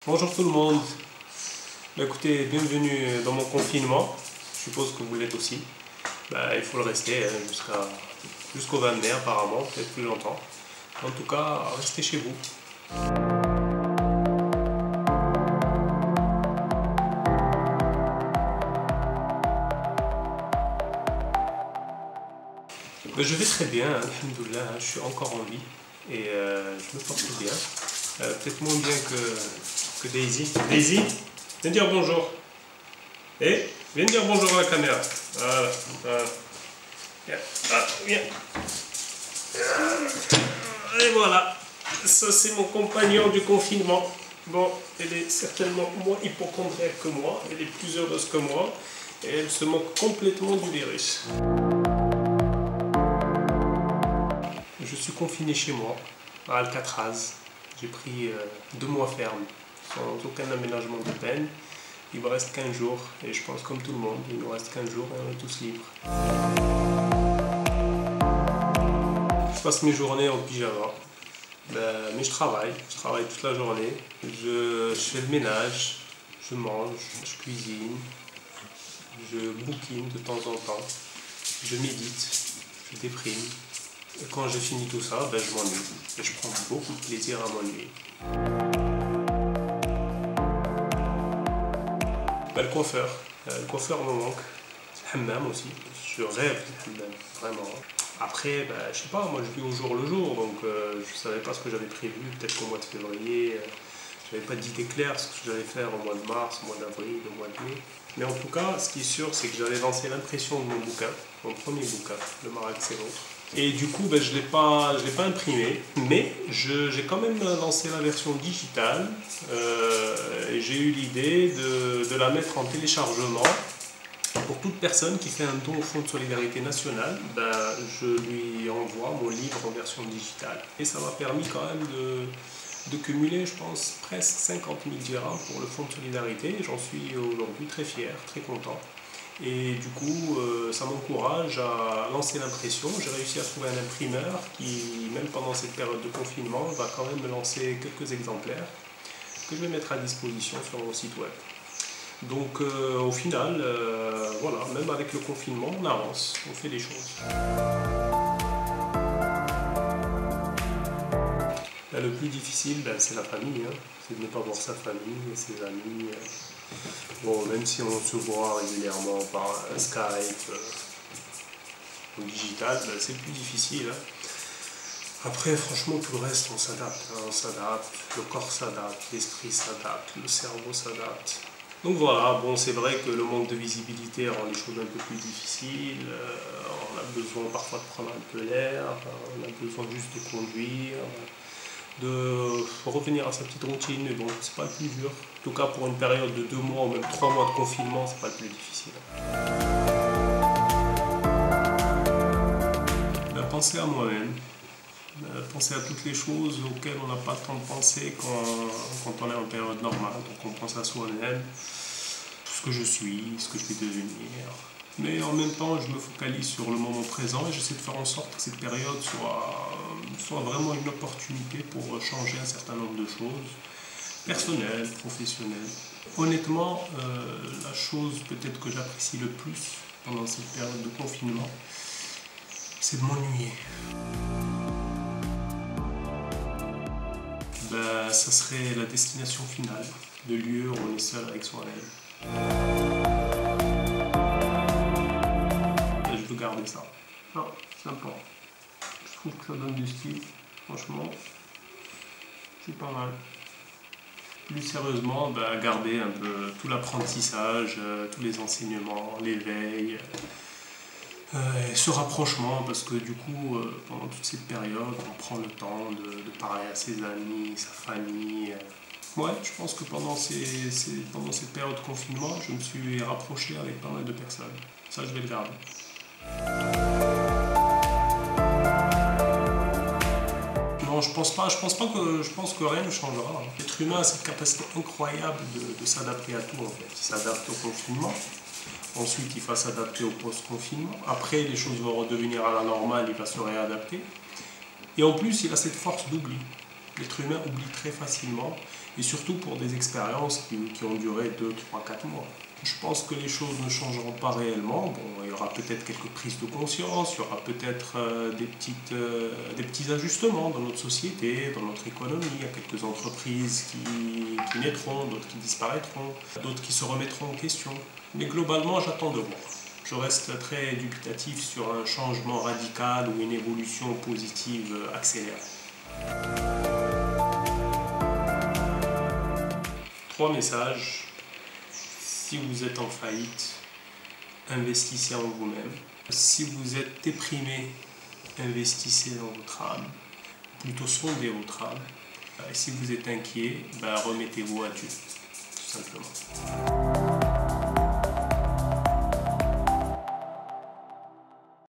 Bonjour tout le monde. Écoutez, bienvenue dans mon confinement. Je suppose que vous l'êtes aussi. Il faut le rester jusqu'au 20 mai apparemment, peut-être plus longtemps. En tout cas, restez chez vous. Je vais très bien, alhamdoulilah, je suis encore en vie et je me porte bien. Peut-être moins bien que Daisy. Daisy, viens dire bonjour. Viens dire bonjour à la caméra. Voilà, voilà. Viens. Et voilà, ça c'est mon compagnon du confinement. Bon, elle est certainement moins hypocondriaque que moi, elle est plus heureuse que moi et elle se moque complètement du virus. Je suis confiné chez moi, à Alcatraz. J'ai pris 2 mois ferme, sans aucun aménagement de peine. Il me reste 15 jours, et je pense comme tout le monde, il nous reste 15 jours et on est tous libres. Je passe mes journées en pyjama, mais je travaille toute la journée. Je fais le ménage, je mange, je cuisine, je bouquine de temps en temps, je médite, je déprime. Et quand j'ai fini tout ça, je m'ennuie. Et je prends beaucoup de plaisir à m'ennuyer. Le coiffeur me manque. Le hammam aussi. Je rêve du hammam, vraiment. Après, je sais pas, moi je vis au jour le jour, donc je savais pas ce que j'avais prévu. Peut-être qu'au mois de février, j'avais pas d'idée claire ce que j'allais faire au mois de mars, au mois d'avril, au mois de mai. Mais en tout cas, ce qui est sûr, c'est que j'avais lancé l'impression de mon bouquin, mon premier bouquin, Le Marak c'est l'autre. Et du coup, je ne l'ai pas imprimé, mais j'ai quand même lancé la version digitale. Et j'ai eu l'idée de la mettre en téléchargement. Pour toute personne qui fait un don au Fonds de Solidarité Nationale, je lui envoie mon livre en version digitale. Et ça m'a permis quand même de cumuler, je pense, presque 50 000 dirhams pour le Fonds de Solidarité. J'en suis aujourd'hui très fier, très content. Et du coup, ça m'encourage à lancer l'impression. J'ai réussi à trouver un imprimeur qui, même pendant cette période de confinement, va quand même me lancer quelques exemplaires que je vais mettre à disposition sur mon site web. Donc au final, voilà, même avec le confinement, on avance, on fait des choses. Le plus difficile, c'est la famille, c'est de ne pas voir sa famille et ses amis. Bon, même si on se voit régulièrement par Skype ou digital, c'est plus difficile. Après, franchement, tout le reste, on s'adapte, le corps s'adapte, l'esprit s'adapte, le cerveau s'adapte. Donc voilà, bon, c'est vrai que le manque de visibilité rend les choses un peu plus difficiles. On a besoin parfois de prendre un peu l'air, on a besoin juste de conduire, de revenir à sa petite routine, mais bon, c'est pas le plus dur. En tout cas, pour une période de 2 mois ou même 3 mois de confinement, c'est pas le plus difficile. Penser à moi-même, penser à toutes les choses auxquelles on n'a pas le temps de penser quand on est en période normale. Donc on pense à soi-même, tout ce que je suis, ce que je vais devenir. Mais en même temps, je me focalise sur le moment présent et j'essaie de faire en sorte que cette période soit vraiment une opportunité pour changer un certain nombre de choses, personnelles, professionnelles. Honnêtement, la chose peut-être que j'apprécie le plus pendant cette période de confinement, c'est de m'ennuyer. Ça serait la destination finale, le lieu où on est seul avec soi-même. Je veux garder ça. Non, sympa. Je trouve que ça donne du style, franchement, c'est pas mal. Plus sérieusement, garder un peu tout l'apprentissage, tous les enseignements, l'éveil, ce rapprochement, parce que du coup, pendant toute cette période, on prend le temps de parler à ses amis, sa famille. Ouais, je pense que pendant cette période de confinement, je me suis rapproché avec pas mal de personnes. Ça, je vais le garder. Non, je pense que rien ne changera. L'être humain a cette capacité incroyable de s'adapter à tout, en fait. Il s'adapte au confinement. Ensuite, il va s'adapter au post-confinement. Après, les choses vont redevenir à la normale, il va se réadapter. Et en plus, il a cette force d'oubli. L'être humain oublie très facilement. et surtout pour des expériences qui ont duré 2, 3, 4 mois. Je pense que les choses ne changeront pas réellement. Bon, il y aura peut-être quelques prises de conscience, il y aura peut-être des petits ajustements dans notre société, dans notre économie. Il y a quelques entreprises qui naîtront, d'autres qui disparaîtront, d'autres qui se remettront en question. Mais globalement, j'attends de voir. Je reste très dubitatif sur un changement radical ou une évolution positive accélérée. 3 messages. Si vous êtes en faillite, investissez en vous-même. Si vous êtes déprimé, investissez dans votre âme. Plutôt sondez votre âme. Et si vous êtes inquiet, remettez-vous à Dieu, tout simplement.